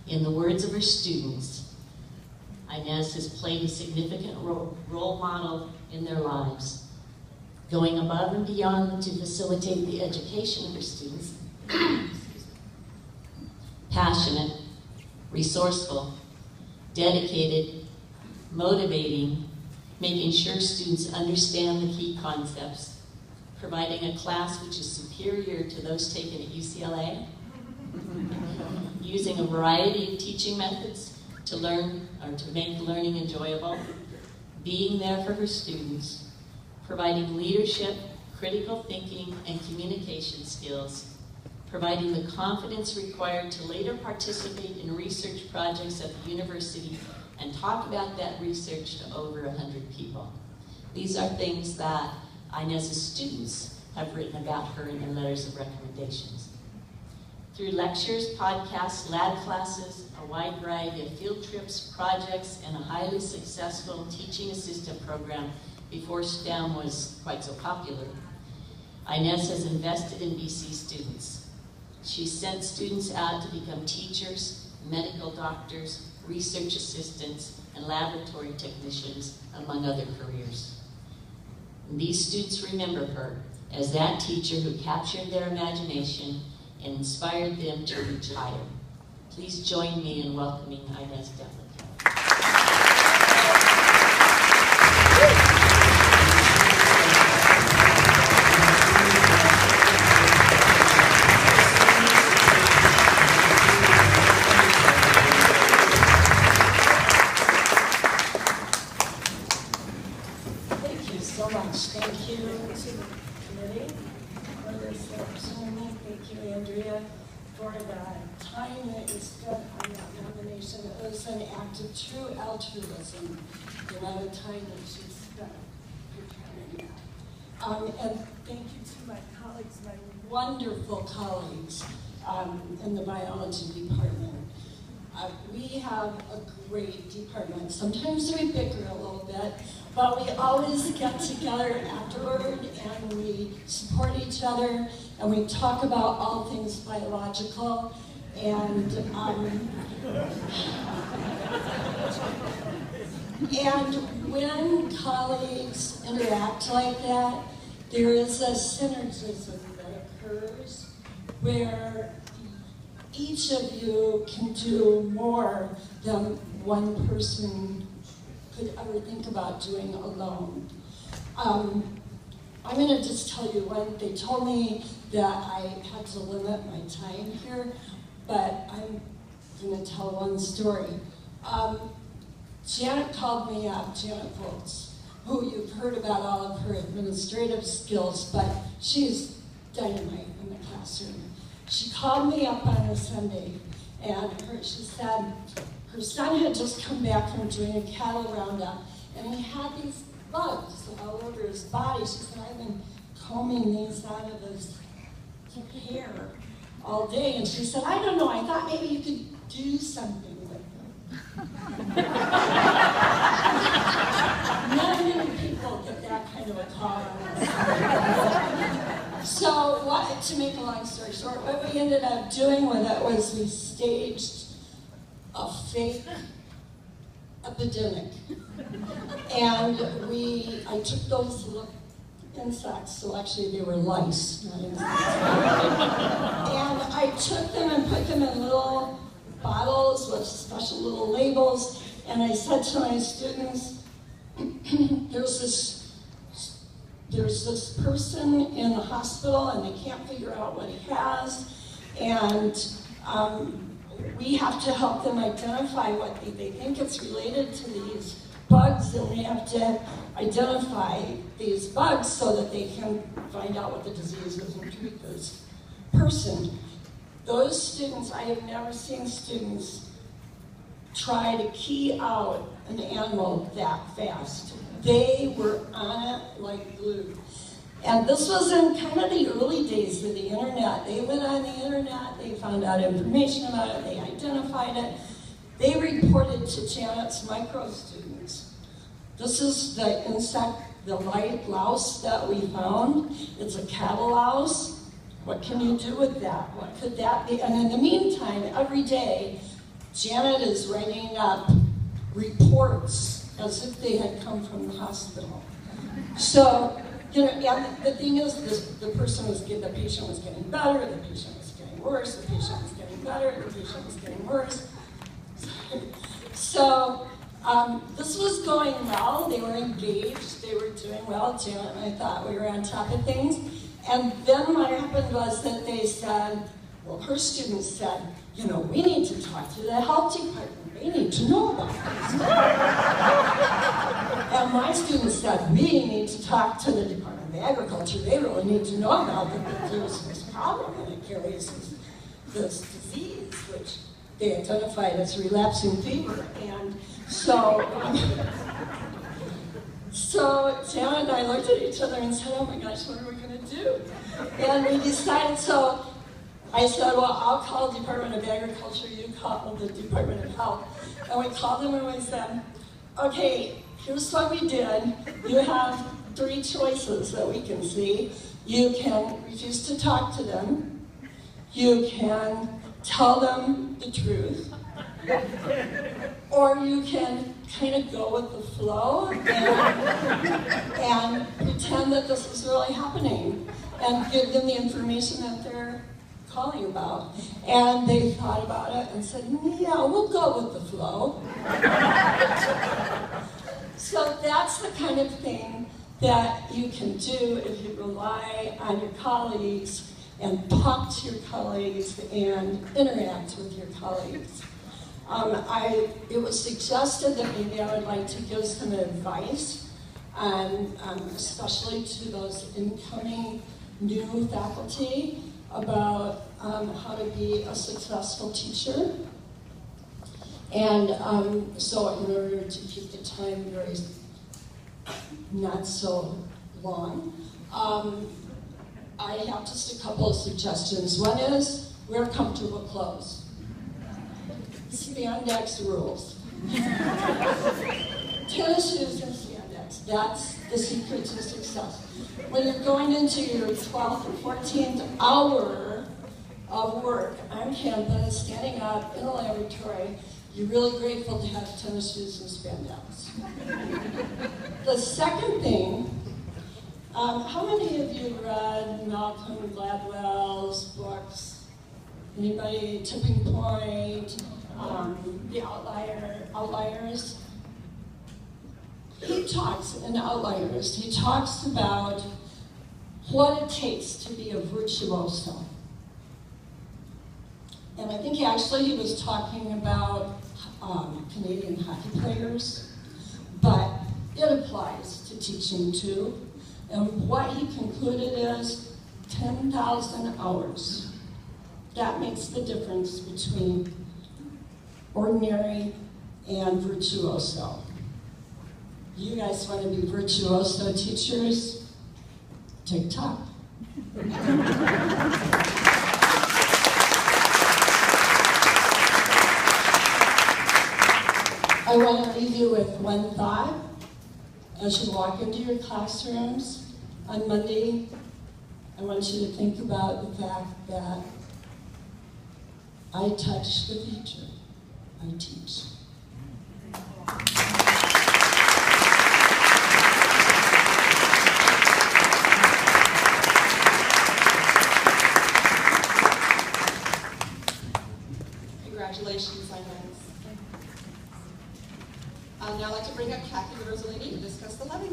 In the words of her students, Inez has played a significant role model in their lives, going above and beyond to facilitate the education of her students. Passionate, resourceful, dedicated, motivating, making sure students understand the key concepts, providing a class which is superior to those taken at UCLA, using a variety of teaching methods to learn or to make learning enjoyable, being there for her students, providing leadership, critical thinking, and communication skills, providing the confidence required to later participate in research projects at the university and talk about that research to over 100 people. These are things that Inez's students have written about her in their letters of recommendations. Through lectures, podcasts, lab classes, a wide variety of field trips, projects, and a highly successful teaching assistant program before STEM was quite so popular, Inez has invested in BC students. She sent students out to become teachers, medical doctors, research assistants, and laboratory technicians, among other careers. And these students remember her as that teacher who captured their imagination and inspired them to reach higher. Please join me in welcoming Inez Devlin-Kelly. Thank you so much. Thank you to the committee for this opportunity. Thank you, Andrea, for the time that you spent on that nomination. It was an act of true altruism, the amount of time that she spent preparing that. And thank you to my colleagues, my wonderful colleagues in the biology department. We have a great department. Sometimes we bicker a little bit, but we always get together afterward and we support each other and we talk about all things biological. And when colleagues interact like that, there is a synergism that occurs where each of you can do more than one person could ever think about doing alone. I'm going to just tell you what they told me that I had to limit my time here, but I'm going to tell one story. Janet called me up, Janet Volz, who you've heard about all of her administrative skills, but she's dynamite in the classroom. She called me up on a Sunday, and she said her son had just come back from doing a cattle roundup, and he had these bugs all over his body. She said, I've been combing these out of his hair all day, and she said, I don't know, I thought maybe you could do something with them. Not many people get that kind of a call on us. So, to make a long story short, what we ended up doing with it was we staged a fake epidemic. And I took those little insects, so actually they were lice, not insects. And I took them and put them in little bottles with special little labels, and I said to my students, there's this person in the hospital and they can't figure out what he has, and we have to help them identify what they think it's related to these bugs, and we have to identify these bugs so that they can find out what the disease is and treat this person. Those students, I have never seen students try to key out an animal that fast. They were on it like glue. And this was in kind of the early days of the internet. They went on the internet, they found out information about it, they identified it. They reported to Janet's micro students. This is the insect, the white louse that we found. It's a cattle louse. What can you do with that? What could that be? And in the meantime, every day, Janet is writing up reports as if they had come from the hospital. So, you know, and the thing is, the patient was getting better, the patient was getting worse, the patient was getting better, the patient was getting worse. So, this was going well. They were engaged, they were doing well. Janet and I thought we were on top of things. And then what happened was that they said, well, her students said, you know, we need to talk to the health department. They need to know about this. And my students said, we need to talk to the Department of Agriculture. They really need to know about that there's this problem and it carries this disease, which they identified as relapsing fever. And so Janet and I looked at each other and said, oh my gosh, what are we going to do? And we decided, so I said, well, I'll call the Department of Agriculture, you call the Department of Health. And we called them and we said, okay, here's what we did. You have 3 choices that we can see. You can refuse to talk to them. You can tell them the truth. Or you can kind of go with the flow and pretend that this is really happening and give them the information that they're calling about. And they thought about it and said, yeah, we'll go with the flow. So that's the kind of thing that you can do if you rely on your colleagues and talk to your colleagues and interact with your colleagues. It was suggested that maybe I would like to give some advice, especially to those incoming new faculty, about how to be a successful teacher. And so in order to keep the time very not so long, I have just a couple of suggestions. One is wear comfortable clothes. Spandex rules. Tennis shoes and spandex. That's the secret to success. When you're going into your 12th or 14th hour of work on campus, standing up in a laboratory, you're really grateful to have tennis shoes and spandex. The second thing, how many of you read Malcolm Gladwell's books? Anybody? Tipping Point, The Outliers? He talks in Outliers, he talks about what it takes to be a virtuoso. And I think he was talking about Canadian hockey players, but it applies to teaching too. And what he concluded is 10,000 hours. That makes the difference between ordinary and virtuoso. You guys want to be virtuoso teachers? TikTok. I want to leave you with one thought. As you walk into your classrooms on Monday, I want you to think about the fact that I touch the future. I teach. Congratulations, Inez. I'd now like to bring up Kathy Rosalini to discuss the levy.